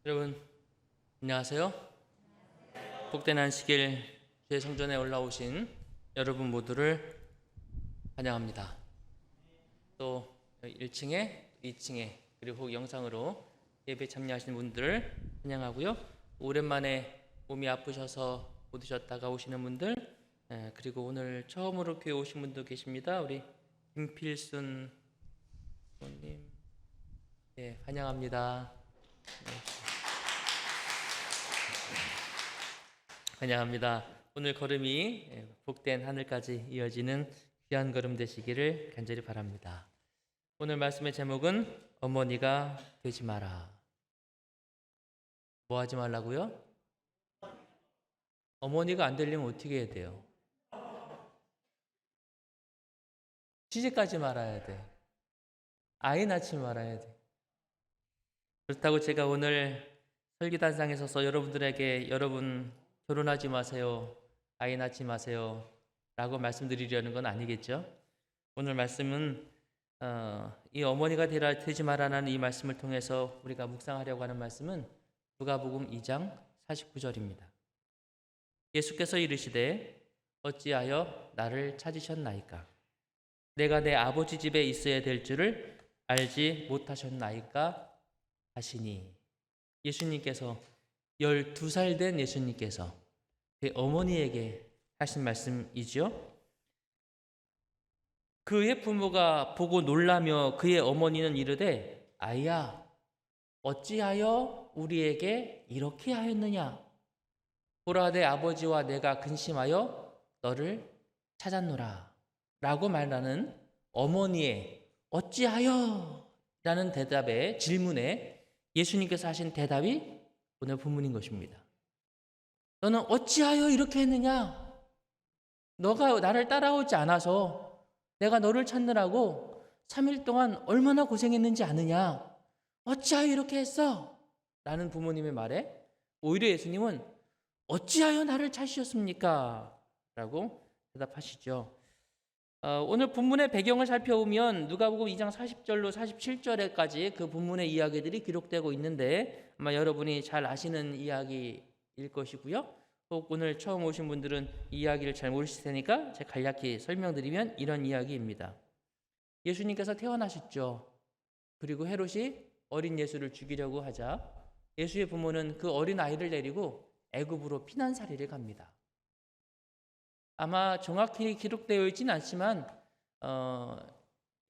여러분 안녕하세요. 복된 안식일 주의 성전에 올라오신 여러분 모두를 환영합니다. 또 1층에 2층에 그리고 영상으로 예배 참여하시는 분들을 환영하고요. 오랜만에 몸이 아프셔서 못 오셨다가 오시는 분들, 그리고 오늘 처음으로 교회 오신 분도 계십니다. 우리 김필순 부모님, 환영합니다. 환영합니다. 오늘 걸음이 복된 하늘까지 이어지는 귀한 걸음 되시기를 간절히 바랍니다. 오늘 말씀의 제목은 어머니가 되지 마라. 뭐 하지 말라고요? 어머니가 안 되려면 어떻게 해야 돼요? 시집가지 말아야 돼. 아이 낳지 말아야 돼. 그렇다고 제가 오늘 설교단상에 서서 여러분들에게 여러분 결혼하지 마세요, 아이 낳지 마세요 라고 말씀드리려는 건 아니겠죠. 오늘 말씀은 이 어머니가 되지 말라는 이 말씀을 통해서 우리가 묵상하려고 하는 말씀은 누가복음 2장 49절입니다. 예수께서 이르시되 어찌하여 나를 찾으셨나이까? 내가 내 아버지 집에 있어야 될 줄을 알지 못하셨나이까? 하시니, 예수님께서 12살 된 예수님께서 그 어머니에게 하신 말씀이죠. 그의 부모가 보고 놀라며 그의 어머니는 이르되 아이야 어찌하여 우리에게 이렇게 하였느냐? 보라 내 아버지와 내가 근심하여 너를 찾았노라 라고 말하는 어머니의 어찌하여 라는 대답에, 질문에 예수님께서 하신 대답이 오늘 본문인 것입니다. 너는 어찌하여 이렇게 했느냐? 너가 나를 따라오지 않아서 내가 너를 찾느라고 3일 동안 얼마나 고생했는지 아느냐? 어찌하여 이렇게 했어? 라는 부모님의 말에 오히려 예수님은 어찌하여 나를 찾으셨습니까? 라고 대답하시죠. 오늘 본문의 배경을 살펴보면 누가복음 2장 40절로 47절에까지 그 본문의 이야기들이 기록되고 있는데 아마 여러분이 잘 아시는 이야기일 것이고요. 혹 오늘 처음 오신 분들은 이 이야기를 잘 모르실 테니까 제가 간략히 설명드리면 이런 이야기입니다. 예수님께서 태어나셨죠. 그리고 헤롯이 어린 예수를 죽이려고 하자 예수의 부모는 그 어린 아이를 데리고 애굽으로 피난살이를 갑니다. 아마 정확히 기록되어 있지는 않지만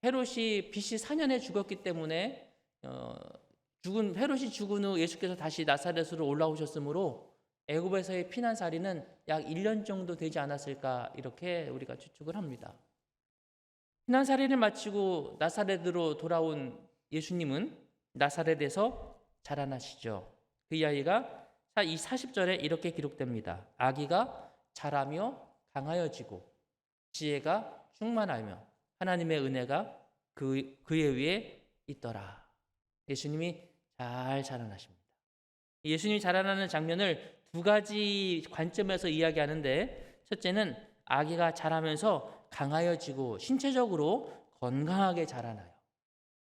헤롯이 BC 4년에 죽었기 때문에 헤롯이 죽은 후 예수께서 다시 나사렛으로 올라오셨으므로 애굽에서의 피난살이는 약 1년 정도 되지 않았을까 이렇게 우리가 추측을 합니다. 피난살이를 마치고 나사렛으로 돌아온 예수님은 나사렛에서 자라나시죠. 그 이야기가 이 40절에 이렇게 기록됩니다. 아기가 자라며 강하여지고 지혜가 충만하며 하나님의 은혜가 그의 위에 있더라. 예수님이 잘 자라나십니다. 예수님이 자라나는 장면을 두 가지 관점에서 이야기하는데, 첫째는 아기가 자라면서 강하여지고 신체적으로 건강하게 자라나요.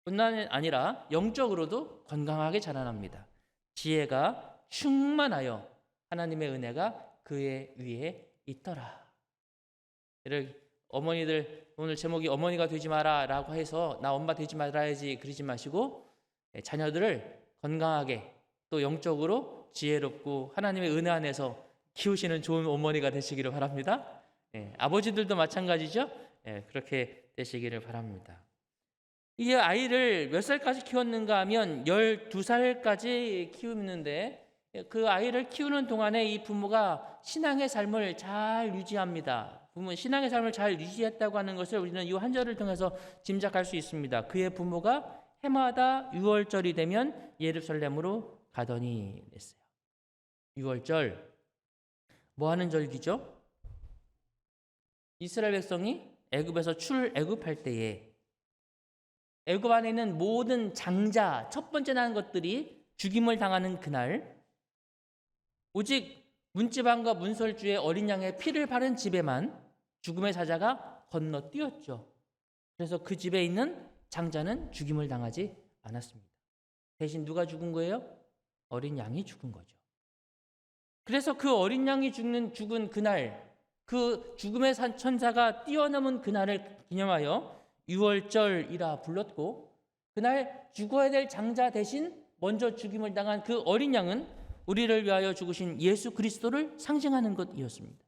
뿐만 아니라 영적으로도 건강하게 자라납니다. 지혜가 충만하여 하나님의 은혜가 그의 위에 있더라. 어머니들, 오늘 제목이 어머니가 되지 마라 라고 해서 나 엄마 되지 말아야지 그러지 마시고 자녀들을 건강하게 또 영적으로 지혜롭고 하나님의 은혜 안에서 키우시는 좋은 어머니가 되시기를 바랍니다. 아버지들도 마찬가지죠. 그렇게 되시기를 바랍니다. 이 아이를 몇 살까지 키웠는가 하면 12살까지 키우는데 그 아이를 키우는 동안에 이 부모가 신앙의 삶을 잘 유지합니다. 신앙의 삶을 잘 유지했다고 하는 것을 우리는 이 한 절을 통해서 짐작할 수 있습니다. 그의 부모가 해마다 6월절이 되면 예루살렘으로 가더니 했어요. 6월절 뭐 하는 절기죠? 이스라엘 백성이 애굽에서 출애굽할 때에 애굽 안에 있는 모든 장자, 첫 번째 나는 것들이 죽임을 당하는 그날, 오직 문지방과 문설주의 어린 양의 피를 바른 집에만 죽음의 사자가 건너뛰었죠. 그래서 그 집에 있는 장자는 죽임을 당하지 않았습니다. 대신 누가 죽은 거예요? 어린 양이 죽은 거죠. 그래서 그 어린 양이 죽은 그날, 그 죽음의 천사가 뛰어넘은 그날을 기념하여 유월절이라 불렀고, 그날 죽어야 될 장자 대신 먼저 죽임을 당한 그 어린 양은 우리를 위하여 죽으신 예수 그리스도를 상징하는 것이었습니다.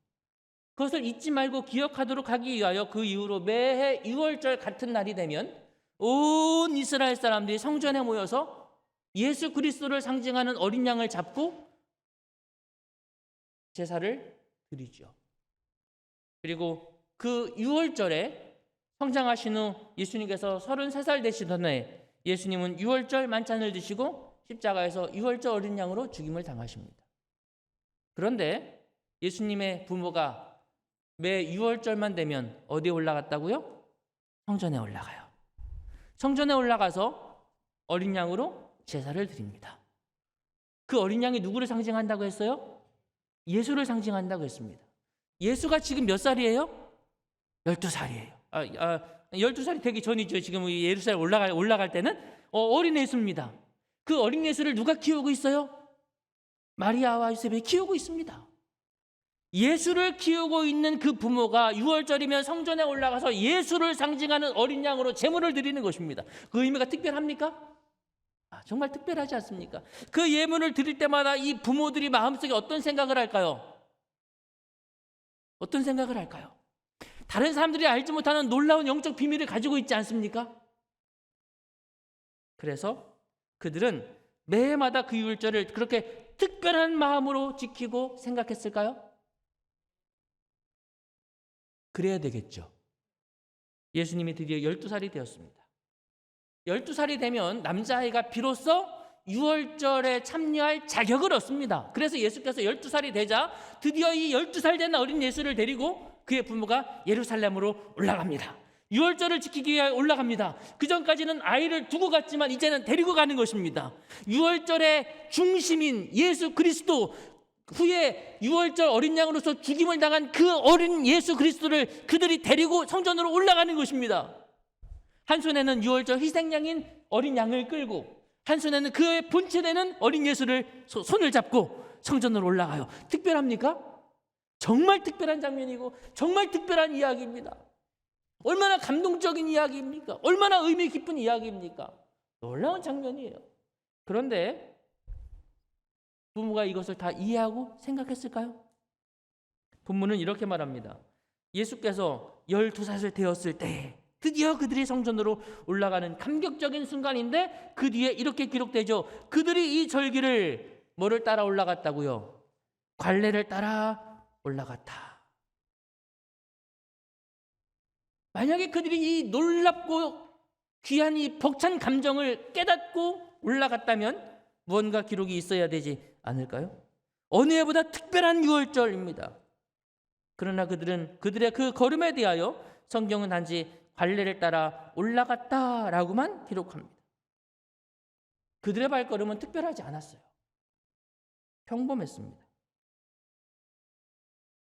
그것을 잊지 말고 기억하도록 하기 위하여 그 이후로 매해 유월절 같은 날이 되면 온 이스라엘 사람들이 성전에 모여서 예수 그리스도를 상징하는 어린 양을 잡고 제사를 드리죠. 그리고 그 유월절에 성장하신 후 예수님께서 33살 되시던 해 예수님은 유월절 만찬을 드시고 십자가에서 유월절 어린 양으로 죽임을 당하십니다. 그런데 예수님의 부모가 매 유월절만 되면 어디에 올라갔다고요? 성전에 올라가요. 성전에 올라가서 어린 양으로 제사를 드립니다. 그 어린 양이 누구를 상징한다고 했어요? 예수를 상징한다고 했습니다. 예수가 지금 몇 살이에요? 12살이에요. 12살이 되기 전이죠. 지금 예루살렘 올라갈 때는 어린 예수입니다. 그 어린 예수를 누가 키우고 있어요? 마리아와 요셉이 키우고 있습니다. 예수를 키우고 있는 그 부모가 유월절이면 성전에 올라가서 예수를 상징하는 어린 양으로 제물을 드리는 것입니다. 그 의미가 특별합니까? 정말 특별하지 않습니까? 그 예물을 드릴 때마다 이 부모들이 마음속에 어떤 생각을 할까요? 어떤 생각을 할까요? 다른 사람들이 알지 못하는 놀라운 영적 비밀을 가지고 있지 않습니까? 그래서 그들은 매해마다 그 유월절을 그렇게 특별한 마음으로 지키고 생각했을까요? 그래야 되겠죠. 예수님이 드디어 12살이 되었습니다. 12살이 되면 남자아이가 비로소 유월절에 참여할 자격을 얻습니다. 그래서 예수께서 12살이 되자 드디어 이 12살 된 어린 예수를 데리고 그의 부모가 예루살렘으로 올라갑니다. 유월절을 지키기 위해 올라갑니다. 그 전까지는 아이를 두고 갔지만 이제는 데리고 가는 것입니다. 유월절의 중심인 예수 그리스도, 후에 유월절 어린 양으로서 죽임을 당한 그 어린 예수 그리스도를 그들이 데리고 성전으로 올라가는 것입니다. 한 손에는 유월절 희생양인 어린 양을 끌고 한 손에는 그의 본체되는 어린 예수를 손을 잡고 성전으로 올라가요. 특별합니까? 정말 특별한 장면이고 정말 특별한 이야기입니다. 얼마나 감동적인 이야기입니까? 얼마나 의미 깊은 이야기입니까? 놀라운 장면이에요. 그런데 부모가 이것을 다 이해하고 생각했을까요? 본문은 이렇게 말합니다. 예수께서 12살 되었을 때 드디어 그들이 성전으로 올라가는 감격적인 순간인데 그 뒤에 이렇게 기록되죠. 그들이 이 절기를 뭐를 따라 올라갔다고요? 관례를 따라 올라갔다. 만약에 그들이 이 놀랍고 귀한 이 벅찬 감정을 깨닫고 올라갔다면 무언가 기록이 있어야 되지 않을까요? 어느 해보다 특별한 유월절입니다. 그러나 그들은 그들의 그 걸음에 대하여 성경은 단지 관례를 따라 올라갔다라고만 기록합니다. 그들의 발걸음은 특별하지 않았어요. 평범했습니다.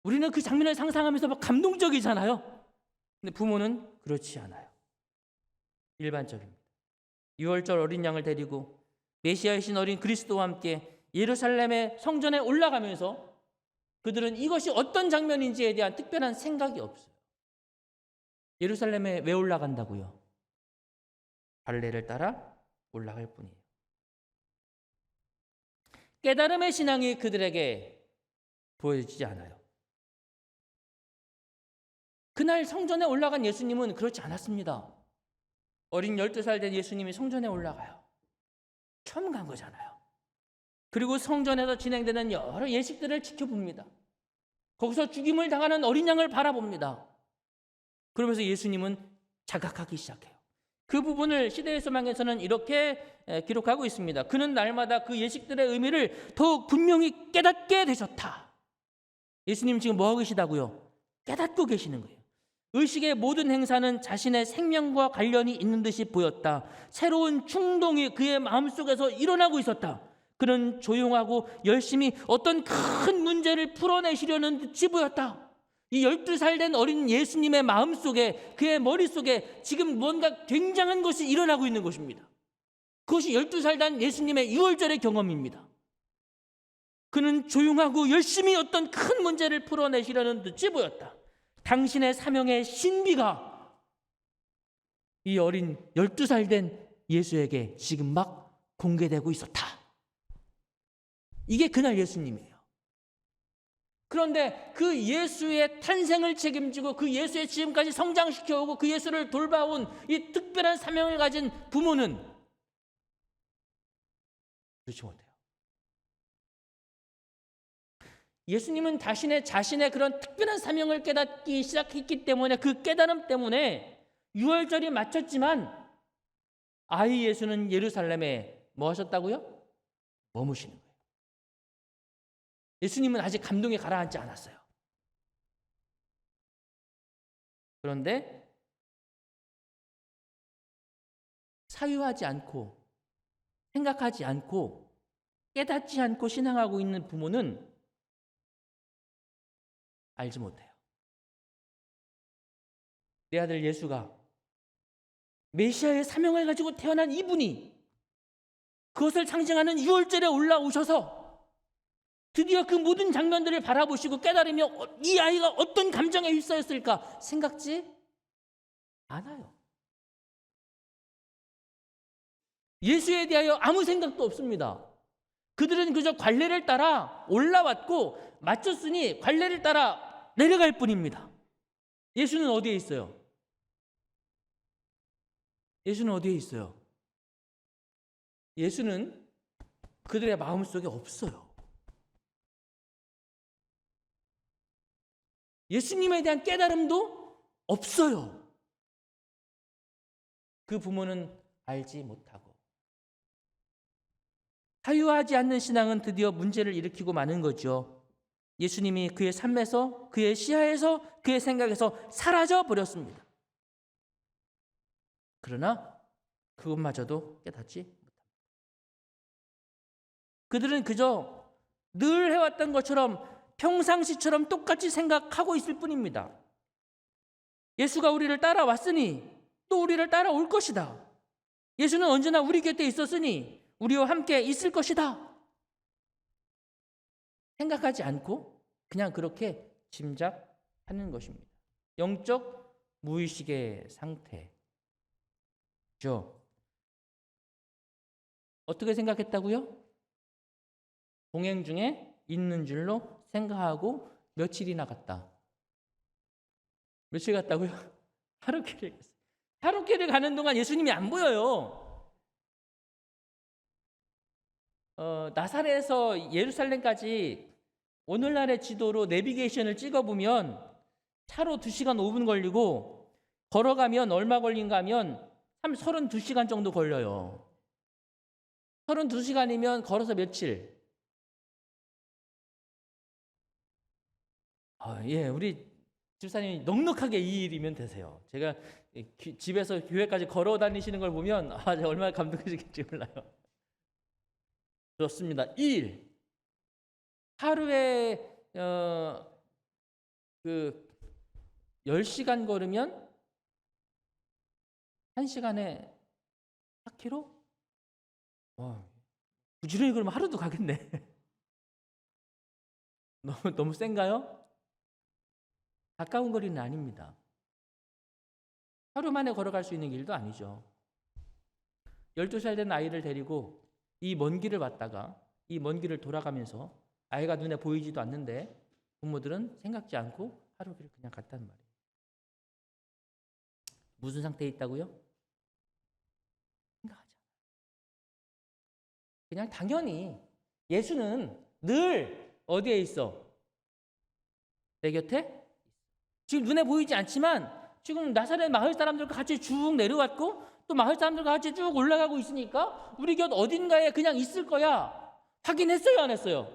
우리는 그 장면을 상상하면서 막 감동적이잖아요. 근데 부모는 그렇지 않아요. 일반적입니다. 유월절 어린 양을 데리고 메시아이신 어린 그리스도와 함께 예루살렘의 성전에 올라가면서 그들은 이것이 어떤 장면인지에 대한 특별한 생각이 없어요. 예루살렘에 왜 올라간다고요? 관례를 따라 올라갈 뿐이에요. 깨달음의 신앙이 그들에게 보여지지 않아요. 그날 성전에 올라간 예수님은 그렇지 않았습니다. 어린 12살 된 예수님이 성전에 올라가요. 처음 간 거잖아요. 그리고 성전에서 진행되는 여러 예식들을 지켜봅니다. 거기서 죽임을 당하는 어린 양을 바라봅니다. 그러면서 예수님은 자각하기 시작해요. 그 부분을 시대의 소망에서는 이렇게 기록하고 있습니다. 그는 날마다 그 예식들의 의미를 더욱 분명히 깨닫게 되셨다. 예수님 지금 뭐하고 계시다고요? 깨닫고 계시는 거예요. 의식의 모든 행사는 자신의 생명과 관련이 있는 듯이 보였다. 새로운 충동이 그의 마음속에서 일어나고 있었다. 그는 조용하고 열심히 어떤 큰 문제를 풀어내시려는 듯이 보였다. 이 12살 된 어린 예수님의 마음속에, 그의 머릿속에 지금 뭔가 굉장한 것이 일어나고 있는 것입니다. 그것이 12살 된 예수님의 유월절의 경험입니다. 그는 조용하고 열심히 어떤 큰 문제를 풀어내시려는 듯이 보였다. 당신의 사명의 신비가 이 어린 12살 된 예수에게 지금 막 공개되고 있었다. 이게 그날 예수님이에요. 그런데 그 예수의 탄생을 책임지고 그 예수의 지금까지 성장시켜오고 그 예수를 돌봐온 이 특별한 사명을 가진 부모는 그렇지 못해요. 예수님은 자신의 그런 특별한 사명을 깨닫기 시작했기 때문에 그 깨달음 때문에 유월절이 맞췄지만 아이 예수는 예루살렘에 뭐 하셨다고요? 머무시는 거예요. 예수님은 아직 감동에 가라앉지 않았어요. 그런데 사유하지 않고 생각하지 않고 깨닫지 않고 신앙하고 있는 부모는 알지 못해요. 내 아들 예수가 메시아의 사명을 가지고 태어난 이분이 그것을 상징하는 유월절에 올라오셔서 드디어 그 모든 장면들을 바라보시고 깨달으며 이 아이가 어떤 감정에 휩싸였을까 생각지 않아요. 예수에 대하여 아무 생각도 없습니다. 그들은 그저 관례를 따라 올라왔고 맞췄으니 관례를 따라 내려갈 뿐입니다. 예수는 어디에 있어요? 예수는 어디에 있어요? 예수는 그들의 마음속에 없어요. 예수님에 대한 깨달음도 없어요. 그 부모는 알지 못하고 사유하지 않는 신앙은 드디어 문제를 일으키고 마는 거죠. 예수님이 그의 삶에서, 그의 시야에서, 그의 생각에서 사라져 버렸습니다. 그러나 그것마저도 깨닫지 못합니다. 그들은 그저 늘 해왔던 것처럼 평상시처럼 똑같이 생각하고 있을 뿐입니다. 예수가 우리를 따라왔으니 또 우리를 따라올 것이다. 예수는 언제나 우리 곁에 있었으니 우리와 함께 있을 것이다. 생각하지 않고 그냥 그렇게 짐작하는 것입니다. 영적 무의식의 상태죠. 어떻게 생각했다고요? 동행 중에 있는 줄로 생각하고 며칠이나 갔다. 며칠 갔다고요? 하루키를 갔어요. 하루키를 가는 동안 예수님이 안 보여요. 나사렛에서 예루살렘까지 오늘날의 지도로 내비게이션을 찍어보면 차로 2시간 5분 걸리고 걸어가면 얼마 걸린가 하면 32시간 정도 걸려요. 32시간이면 걸어서 며칠? 예, 우리 집사님이 넉넉하게 2일이면 되세요. 제가 집에서 교회까지 걸어 다니시는 걸 보면 얼마나 감동이실지 몰라요. 그렇습니다. 2일. 하루에 그 10시간 걸으면 1시간에 4km? 와, 부지런히 그러면 하루도 가겠네. 너무 센가요? 가까운 거리는 아닙니다. 하루 만에 걸어갈 수 있는 길도 아니죠. 12살 된 아이를 데리고 이 먼 길을 왔다가 이 먼 길을 돌아가면서 아이가 눈에 보이지도 않는데 부모들은 생각지 않고 하루를 그냥 갔단 말이에요. 무슨 상태에 있다고요? 생각하지 않아요. 그냥 당연히 예수는 늘 어디에 있어? 내 곁에? 지금 눈에 보이지 않지만 지금 나사렛 마을 사람들과 같이 쭉 내려왔고 또 마을 사람들과 같이 쭉 올라가고 있으니까 우리 곁 어딘가에 그냥 있을 거야. 확인했어요, 안 했어요?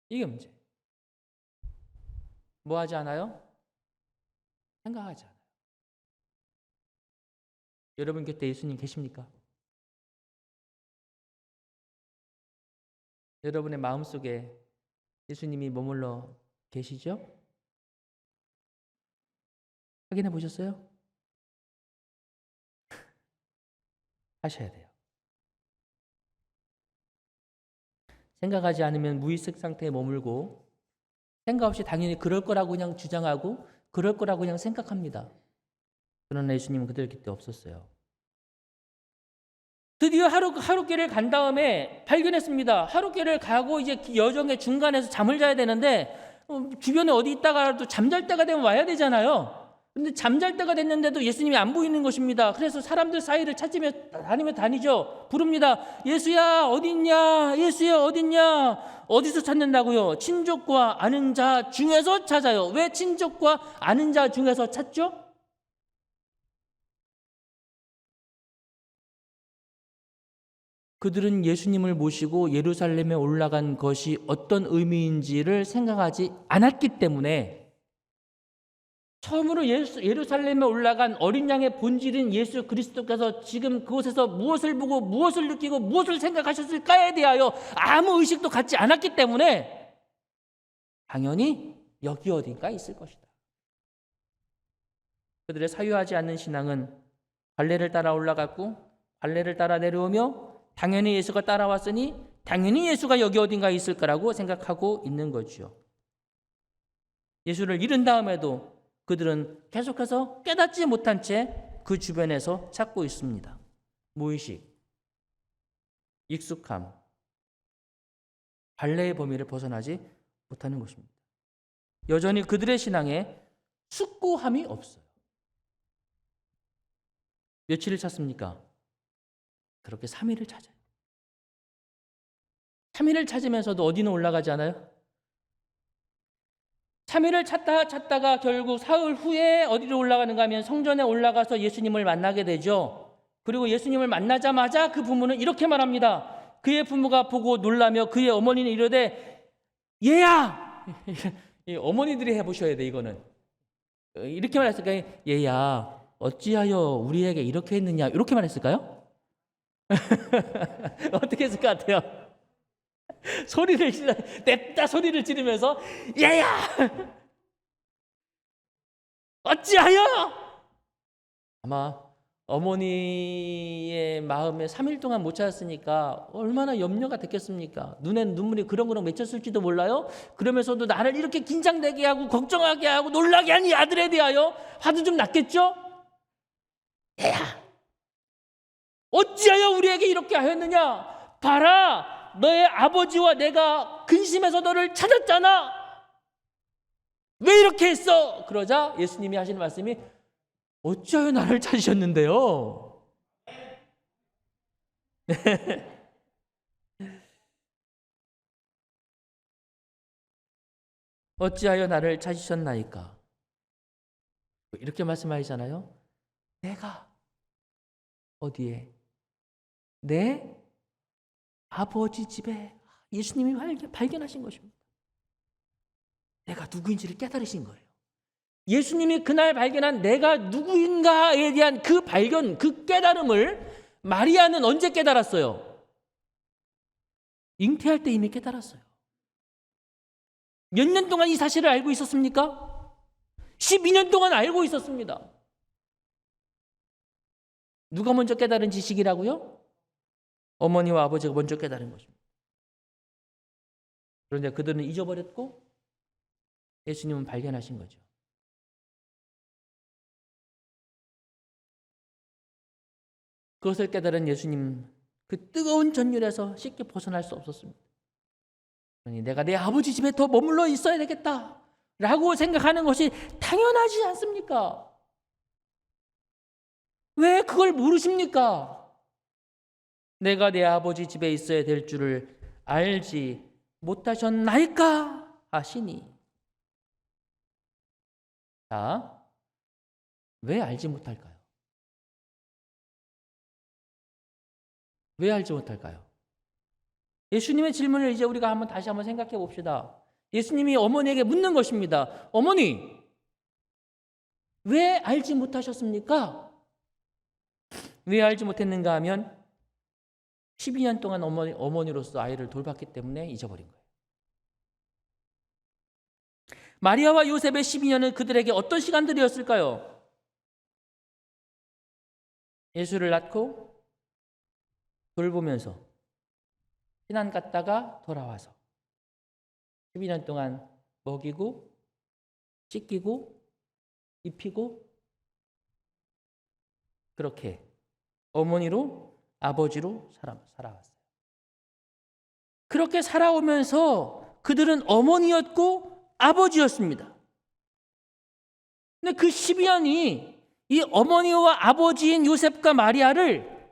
이게 문제. 뭐 하지 않아요? 생각하지 않아요. 여러분 곁에 예수님 계십니까? 여러분의 마음속에 예수님이 머물러 계시죠? 확인해 보셨어요? 하셔야 돼요. 생각하지 않으면 무의식 상태에 머물고 생각 없이 당연히 그럴 거라고 그냥 주장하고 그럴 거라고 그냥 생각합니다. 그러나 예수님은 그들 곁에 없었어요. 드디어 하룻길을 간 다음에 발견했습니다. 하룻길을 가고 이제 여정의 중간에서 잠을 자야 되는데 주변에 어디 있다가도 잠잘 때가 되면 와야 되잖아요. 근데 잠잘 때가 됐는데도 예수님이 안 보이는 것입니다. 그래서 사람들 사이를 찾으며 다니죠. 부릅니다. 예수야 어디 있냐? 예수야 어디 있냐? 어디서 찾는다고요? 친족과 아는 자 중에서 찾아요. 왜 친족과 아는 자 중에서 찾죠? 그들은 예수님을 모시고 예루살렘에 올라간 것이 어떤 의미인지를 생각하지 않았기 때문에 처음으로 예루살렘에 올라간 어린 양의 본질인 예수 그리스도께서 지금 그곳에서 무엇을 보고 무엇을 느끼고 무엇을 생각하셨을까에 대하여 아무 의식도 갖지 않았기 때문에 당연히 여기 어딘가 있을 것이다. 그들의 사유하지 않는 신앙은 갈래를 따라 올라갔고 갈래를 따라 내려오며 당연히 예수가 따라왔으니 당연히 예수가 여기 어딘가 있을 거라고 생각하고 있는 거죠. 예수를 잃은 다음에도 그들은 계속해서 깨닫지 못한 채 그 주변에서 찾고 있습니다. 무의식, 익숙함, 관례의 범위를 벗어나지 못하는 것입니다. 여전히 그들의 신앙에 숙고함이 없어요. 며칠을 찾습니까? 그렇게 3일을 찾아요. 3일을 찾으면서도 어디는 올라가지 않아요? 3일을 찾다가 결국 사흘 후에 어디로 올라가는가 하면 성전에 올라가서 예수님을 만나게 되죠. 그리고 예수님을 만나자마자 그 부모는 이렇게 말합니다. 그의 부모가 보고 놀라며 그의 어머니는 이르되 얘야! 어머니들이 해보셔야 돼 이거는. 이렇게 말했을까요? 얘야 어찌하여 우리에게 이렇게 했느냐 이렇게 말했을까요? 어떻게 했을 것 같아요? 냅다 소리를 지르면서 얘야 어찌하여 아마 어머니의 마음에 3일 동안 못 찾았으니까 얼마나 염려가 됐겠습니까? 눈엔 눈물이 그렁그렁 맺혔을지도 몰라요. 그러면서도 나를 이렇게 긴장되게 하고 걱정하게 하고 놀라게 한 이 아들에 대하여 화도 좀 났겠죠? 얘야 어찌하여 우리에게 이렇게 하였느냐? 봐라 너의 아버지와 내가 근심해서 너를 찾았잖아. 왜 이렇게 했어? 그러자 예수님이 하시는 말씀이 어찌하여 나를 찾으셨는데요? 어찌하여 나를 찾으셨나이까? 이렇게 말씀하시잖아요. 내가 어디에? 내 아버지 집에 예수님이 발견하신 것입니다. 내가 누구인지를 깨달으신 거예요. 예수님이 그날 발견한 내가 누구인가에 대한 그 발견, 그 깨달음을 마리아는 언제 깨달았어요? 잉태할 때 이미 깨달았어요. 몇 년 동안 이 사실을 알고 있었습니까? 12년 동안 알고 있었습니다. 누가 먼저 깨달은 지식이라고요? 어머니와 아버지가 먼저 깨달은 것입니다. 그런데 그들은 잊어버렸고 예수님은 발견하신 거죠. 그것을 깨달은 예수님 그 뜨거운 전율에서 쉽게 벗어날 수 없었습니다. 그러니 내가 내 아버지 집에 더 머물러 있어야 되겠다 라고 생각하는 것이 당연하지 않습니까? 왜 그걸 모르십니까? 내가 내 아버지 집에 있어야 될 줄을 알지 못하셨나이까 하시니. 자, 왜 알지 못할까요? 왜 알지 못할까요? 예수님의 질문을 이제 우리가 다시 한번 생각해 봅시다. 예수님이 어머니에게 묻는 것입니다. 어머니, 왜 알지 못하셨습니까? 왜 알지 못했는가 하면 12년 동안 어머니로서 아이를 돌봤기 때문에 잊어버린 거예요. 마리아와 요셉의 12년은 그들에게 어떤 시간들이었을까요? 예수를 낳고 돌보면서 피난 갔다가 돌아와서 12년 동안 먹이고 씻기고 입히고 그렇게 어머니로 아버지로 살아왔어요. 그렇게 살아오면서 그들은 어머니였고 아버지였습니다. 근데 그 12년이 이 어머니와 아버지인 요셉과 마리아를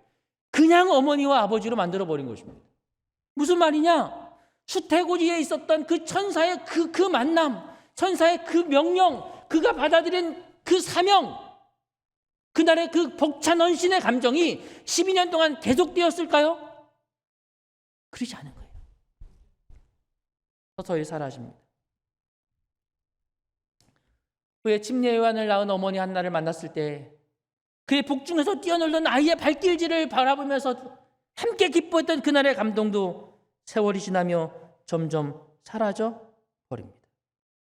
그냥 어머니와 아버지로 만들어버린 것입니다. 무슨 말이냐? 수태고지에 있었던 그 천사의 그 만남, 천사의 그 명령, 그가 받아들인 그 사명, 그날의 그 벅찬 헌신의 감정이 12년 동안 계속되었을까요? 그러지 않은 거예요. 서서히 사라집니다. 후에 침례 요한을 낳은 어머니 한나를 만났을 때 그의 복중에서 뛰어놀던 아이의 발길질을 바라보면서 함께 기뻐했던 그날의 감동도 세월이 지나며 점점 사라져 버립니다.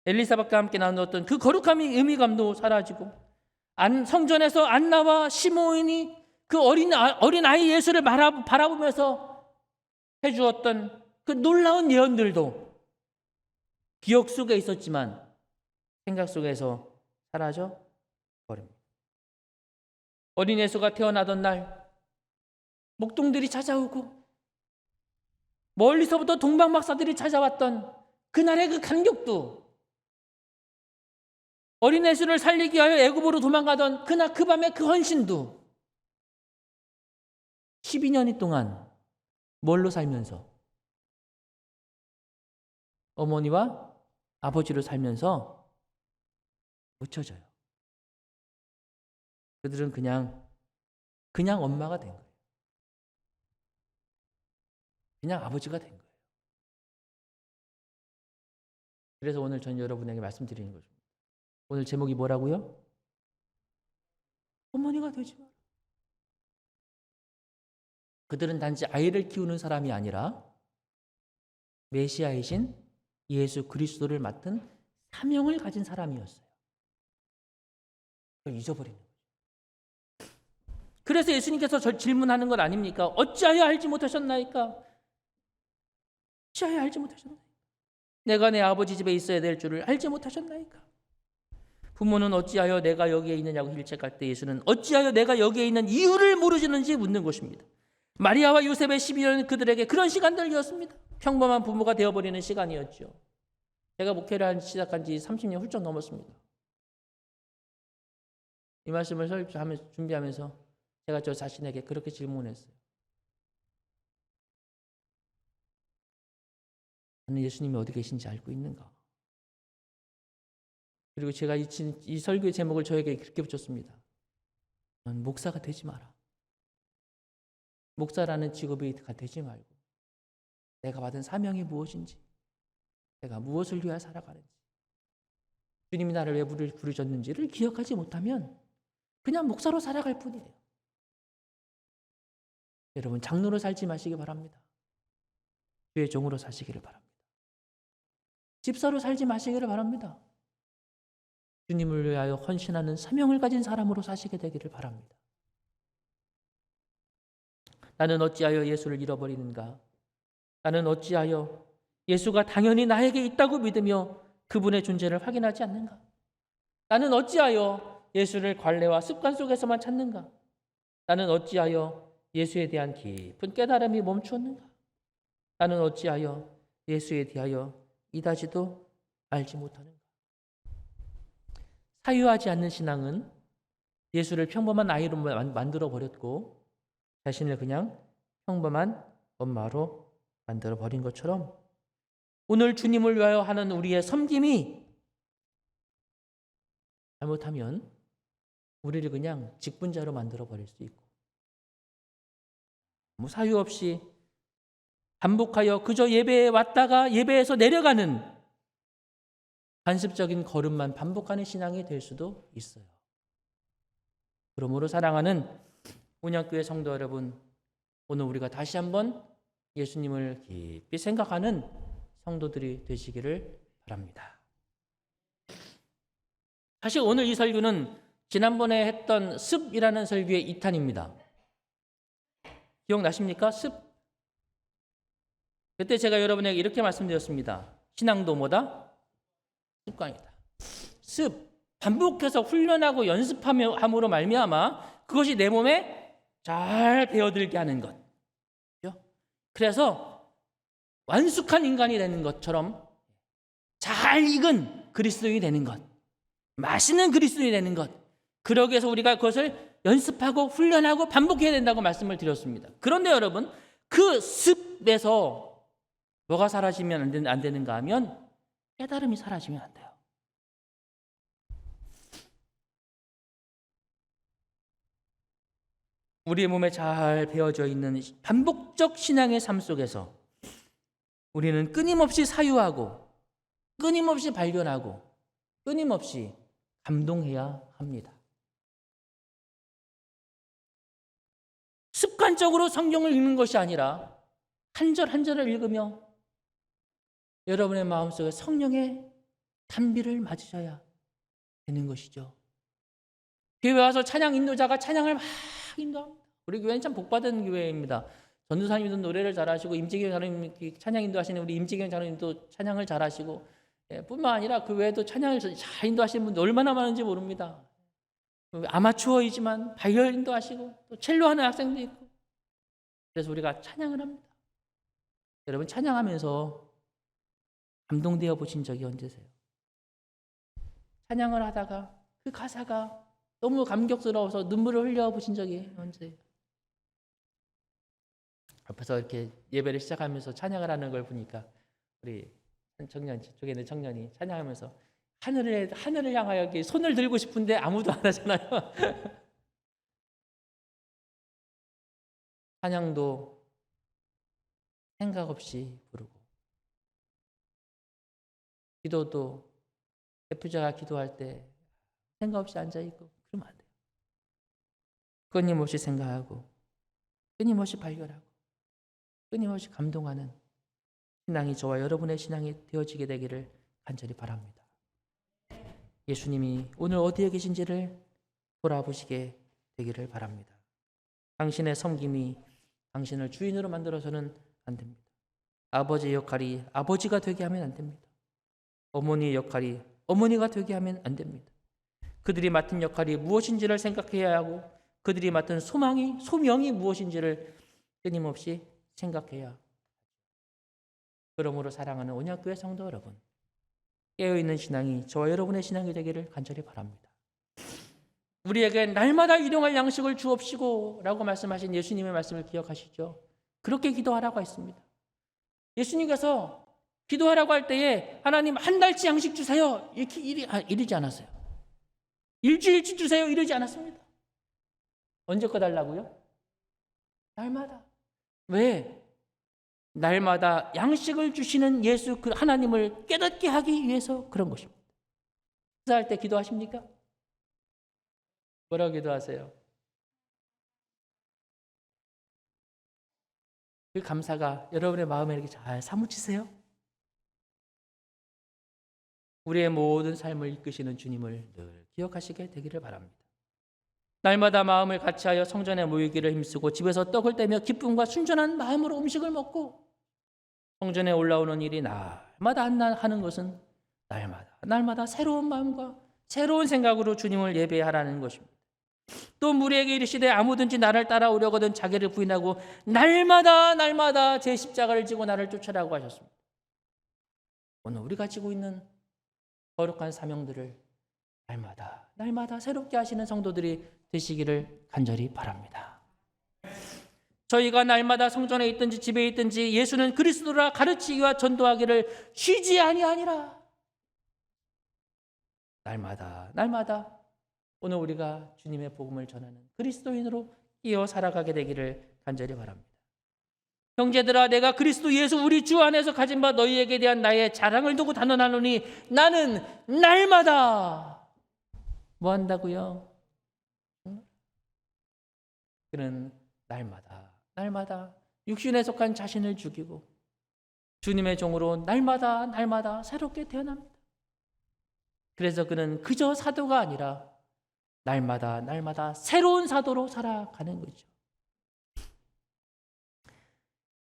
엘리사벳과 함께 나누었던 그 거룩함이 의미감도 사라지고 성전에서 안나와 시므온이 그 어린 아이 예수를 바라보면서 해주었던 그 놀라운 예언들도 기억 속에 있었지만 생각 속에서 사라져 버립니다. 어린 예수가 태어나던 날 목동들이 찾아오고 멀리서부터 동방박사들이 찾아왔던 그날의 그 감격도, 어린 예수를 살리기 위하여 애굽으로 도망가던 그날 그 밤의 그 헌신도 12년이 동안 뭘로 살면서 어머니와 아버지로 살면서 묻혀져요. 그들은 그냥 엄마가 된 거예요. 그냥 아버지가 된 거예요. 그래서 오늘 전 여러분에게 말씀드리는 거죠. 오늘 제목이 뭐라고요? 어머니가 되지 마라. 그들은 단지 아이를 키우는 사람이 아니라 메시아이신 예수 그리스도를 맡은 사명을 가진 사람이었어요. 그걸 잊어버리는 거예요. 그래서 예수님께서 질문하는 것 아닙니까? 어찌하여 알지 못하셨나이까? 어찌하여 알지 못하셨나이까? 내가 내 아버지 집에 있어야 될 줄을 알지 못하셨나이까? 부모는 어찌하여 내가 여기에 있느냐고 질책할 때 예수는 어찌하여 내가 여기에 있는 이유를 모르시는지 묻는 것입니다. 마리아와 요셉의 12년은 그들에게 그런 시간들이었습니다. 평범한 부모가 되어버리는 시간이었죠. 제가 목회를 시작한 지 30년 훌쩍 넘었습니다. 이 말씀을 준비하면서 제가 저 자신에게 그렇게 질문했어요. 나는 예수님이 어디 계신지 알고 있는가? 그리고 제가 이 설교의 제목을 저에게 그렇게 붙였습니다. 넌 목사가 되지 마라. 목사라는 직업이 되지 말고 내가 받은 사명이 무엇인지, 내가 무엇을 위하여 살아가는지, 주님이 나를 왜 부르셨는지를 기억하지 못하면 그냥 목사로 살아갈 뿐이에요. 여러분, 장로로 살지 마시기 바랍니다. 주의 종으로 사시기를 바랍니다. 집사로 살지 마시기를 바랍니다. 주님을 위하여 헌신하는 사명을 가진 사람으로 사시게 되기를 바랍니다. 나는 어찌하여 예수를 잃어버리는가? 나는 어찌하여 예수가 당연히 나에게 있다고 믿으며 그분의 존재를 확인하지 않는가? 나는 어찌하여 예수를 관례와 습관 속에서만 찾는가? 나는 어찌하여 예수에 대한 깊은 깨달음이 멈추었는가? 나는 어찌하여 예수에 대하여 이다지도 알지 못하는가? 사유하지 않는 신앙은 예수를 평범한 아이로 만들어버렸고 자신을 그냥 평범한 엄마로 만들어버린 것처럼 오늘 주님을 위하여 하는 우리의 섬김이 잘못하면 우리를 그냥 직분자로 만들어버릴 수 있고 아무 사유 없이 반복하여 그저 예배에 왔다가 예배에서 내려가는 관습적인 걸음만 반복하는 신앙이 될 수도 있어요. 그러므로 사랑하는 온양교회 성도 여러분, 오늘 우리가 다시 한번 예수님을 깊이 생각하는 성도들이 되시기를 바랍니다. 사실 오늘 이 설교는 지난번에 했던 습이라는 설교의 2탄입니다. 기억나십니까? 습. 그때 제가 여러분에게 이렇게 말씀드렸습니다. 신앙도 뭐다? 습관이다. 반복해서 훈련하고 연습함으로 말미암아 그것이 내 몸에 잘 배어들게 하는 것. 그래서 완숙한 인간이 되는 것처럼 잘 익은 그리스도인이 되는 것, 맛있는 그리스도인이 되는 것. 그러기 위해서 우리가 그것을 연습하고 훈련하고 반복해야 된다고 말씀을 드렸습니다. 그런데 여러분, 그 습에서 뭐가 사라지면 안 되는가 하면 깨달음이 사라지면 안 돼요. 우리의 몸에 잘 배어져 있는 반복적 신앙의 삶 속에서 우리는 끊임없이 사유하고 끊임없이 발견하고 끊임없이 감동해야 합니다. 습관적으로 성경을 읽는 것이 아니라 한 절 한 절을 읽으며 여러분의 마음속에 성령의 단비를 맞으셔야 되는 것이죠. 교회 와서 찬양 인도자가 찬양을 막 인도합니다. 우리 교회는 참 복받은 교회입니다. 전도사님도 노래를 잘하시고 임재경 장로님 찬양 인도하시는 우리 임재경 장로님도 찬양을 잘하시고 뿐만 아니라 그 외에도 찬양을 잘 인도하시는 분들 얼마나 많은지 모릅니다. 아마추어이지만 바이올린도 하시고 또 첼로 하는 학생도 있고 그래서 우리가 찬양을 합니다. 여러분 찬양하면서 감동되어 보신 적이 언제세요? 찬양을 하다가 그 가사가 너무 감격스러워서 눈물을 흘려 보신 적이 언제예요? 앞에서 이렇게 예배를 시작하면서 찬양을 하는 걸 보니까 우리 청년, 저쪽에 있는 청년이 찬양하면서 하늘을 향하여 이렇게 손을 들고 싶은데 아무도 안 하잖아요. 찬양도 생각 없이 부르고 기도도 대표자가 기도할 때 생각 없이 앉아있고 그러면 안 돼요. 끊임없이 생각하고 끊임없이 발견하고 끊임없이 감동하는 신앙이 저와 여러분의 신앙이 되어지게 되기를 간절히 바랍니다. 예수님이 오늘 어디에 계신지를 돌아보시게 되기를 바랍니다. 당신의 섬김이 당신을 주인으로 만들어서는 안 됩니다. 아버지의 역할이 아버지가 되게 하면 안 됩니다. 어머니의 역할이 어머니가 되게 하면 안 됩니다. 그들이 맡은 역할이 무엇인지를 생각해야 하고 그들이 맡은 소명이 무엇인지를 끊임없이 생각해야 합니다. 그러므로 사랑하는 언약교회 성도 여러분, 깨어있는 신앙이 저와 여러분의 신앙이 되기를 간절히 바랍니다. 우리에게 날마다 일용할 양식을 주옵시고 라고 말씀하신 예수님의 말씀을 기억하시죠? 그렇게 기도하라고 했습니다. 예수님께서 기도하라고 할 때에 하나님 한 달치 양식 주세요 이렇게 이르지 않았어요. 일주일치 주세요 이러지 않았습니다. 언제 거 달라고요? 날마다. 왜? 날마다 양식을 주시는 예수 그 하나님을 깨닫게 하기 위해서 그런 것입니다. 식사할 때 기도하십니까? 뭐라고 기도하세요? 그 감사가 여러분의 마음에 이렇게 잘 사무치세요? 우리의 모든 삶을 이끄시는 주님을 늘 기억하시게 되기를 바랍니다. 날마다 마음을 같이하여 성전에 모이기를 힘쓰고 집에서 떡을 떼며 기쁨과 순전한 마음으로 음식을 먹고 성전에 올라오는 일이 날마다 하는 것은 날마다 새로운 마음과 새로운 생각으로 주님을 예배하라는 것입니다. 또 무리에게 이르시되 아무든지 나를 따라오려거든 자기를 부인하고 날마다 제 십자가를 지고 나를 쫓아라고 하셨습니다. 오늘 우리가 지고 있는 거룩한 사명들을 날마다 새롭게 하시는 성도들이 되시기를 간절히 바랍니다. 저희가 날마다 성전에 있든지 집에 있든지 예수는 그리스도라 가르치기와 전도하기를 쉬지 아니하니라. 날마다 오늘 우리가 주님의 복음을 전하는 그리스도인으로 이어 살아가게 되기를 간절히 바랍니다. 형제들아 내가 그리스도 예수 우리 주 안에서 가진 바 너희에게 대한 나의 자랑을 두고 단언하노니 나는 날마다 뭐 한다고요? 그는 날마다 육신에 속한 자신을 죽이고 주님의 종으로 날마다 새롭게 태어납니다. 그래서 그는 그저 사도가 아니라 날마다 새로운 사도로 살아가는 거죠.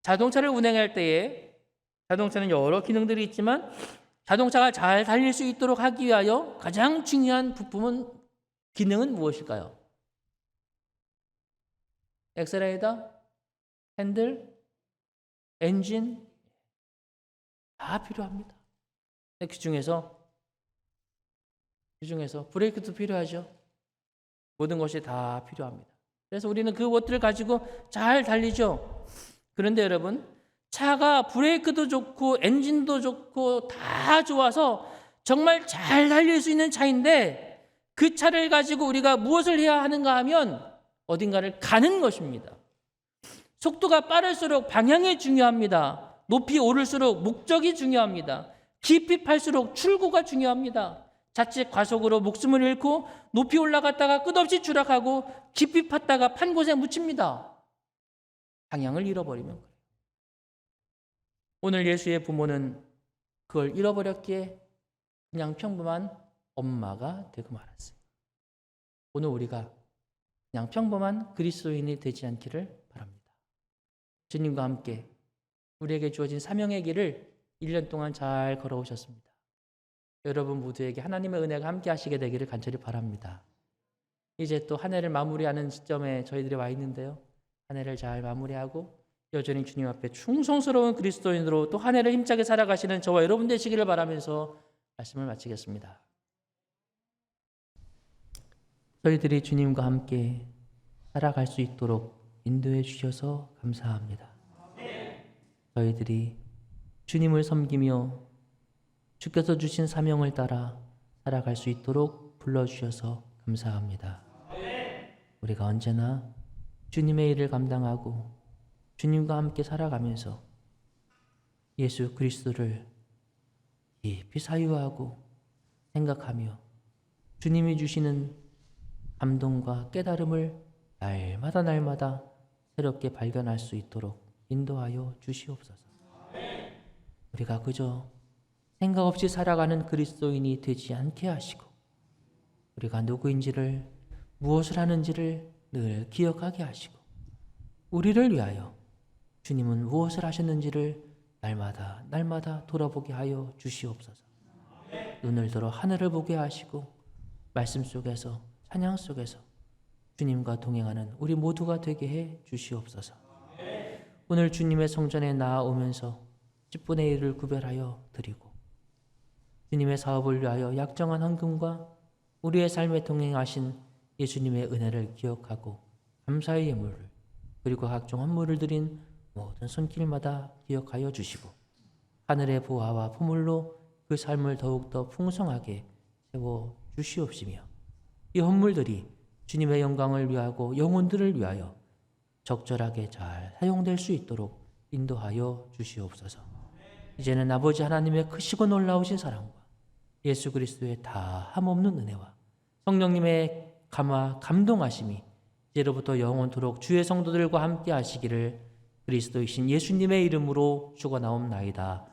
자동차를 운행할 때에 자동차는 여러 기능들이 있지만 자동차가 잘 달릴 수 있도록 하기 위하여 가장 중요한 부품은 기능은 무엇일까요? 엑셀레이터, 핸들, 엔진 다 필요합니다. 그 중에서 브레이크도 필요하죠. 모든 것이 다 필요합니다. 그래서 우리는 그 것들을 가지고 잘 달리죠. 그런데 여러분, 차가 브레이크도 좋고 엔진도 좋고 다 좋아서 정말 잘 달릴 수 있는 차인데 그 차를 가지고 우리가 무엇을 해야 하는가 하면 어딘가를 가는 것입니다. 속도가 빠를수록 방향이 중요합니다. 높이 오를수록 목적이 중요합니다. 깊이 팔수록 출구가 중요합니다. 자칫 과속으로 목숨을 잃고 높이 올라갔다가 끝없이 추락하고 깊이 팠다가 판 곳에 묻힙니다. 방향을 잃어버리면 그래요. 오늘 예수의 부모는 그걸 잃어버렸기에 그냥 평범한 엄마가 되고 말았어요. 오늘 우리가 그냥 평범한 그리스도인이 되지 않기를 바랍니다. 주님과 함께 우리에게 주어진 사명의 길을 1년 동안 잘 걸어오셨습니다. 여러분 모두에게 하나님의 은혜가 함께 하시게 되기를 간절히 바랍니다. 이제 또 한 해를 마무리하는 시점에 저희들이 와 있는데요. 한 해를 잘 마무리하고 여전히 주님 앞에 충성스러운 그리스도인으로 또 한 해를 힘차게 살아가시는 저와 여러분 되시기를 바라면서 말씀을 마치겠습니다. 저희들이 주님과 함께 살아갈 수 있도록 인도해 주셔서 감사합니다. 저희들이 주님을 섬기며 주께서 주신 사명을 따라 살아갈 수 있도록 불러주셔서 감사합니다. 우리가 언제나 주님의 일을 감당하고 주님과 함께 살아가면서 예수 그리스도를 깊이 사유하고 생각하며 주님이 주시는 감동과 깨달음을 날마다 새롭게 발견할 수 있도록 인도하여 주시옵소서. 우리가 그저 생각 없이 살아가는 그리스도인이 되지 않게 하시고 우리가 누구인지를 무엇을 하는지를 늘 기억하게 하시고 우리를 위하여 주님은 무엇을 하셨는지를 날마다 돌아보게 하여 주시옵소서. 눈을 들어 하늘을 보게 하시고 말씀 속에서 찬양 속에서 주님과 동행하는 우리 모두가 되게 해 주시옵소서. 오늘 주님의 성전에 나아오면서 10분의 1을 구별하여 드리고 주님의 사업을 위하여 약정한 헌금과 우리의 삶에 동행하신 예수님의 은혜를 기억하고 감사의 예물을 그리고 각종 헌물을 드린 모든 손길마다 기억하여 주시고 하늘의 보화와 포물로 그 삶을 더욱더 풍성하게 세워 주시옵시며 이 헌물들이 주님의 영광을 위하고 영혼들을 위하여 적절하게 잘 사용될 수 있도록 인도하여 주시옵소서. 이제는 아버지 하나님의 크시고 놀라우신 사랑과 예수 그리스도의 다함없는 은혜와 성령님의 감동하심이 이제로부터 영원토록 주의 성도들과 함께 하시기를 그리스도이신 예수님의 이름으로 축원하옵나이다.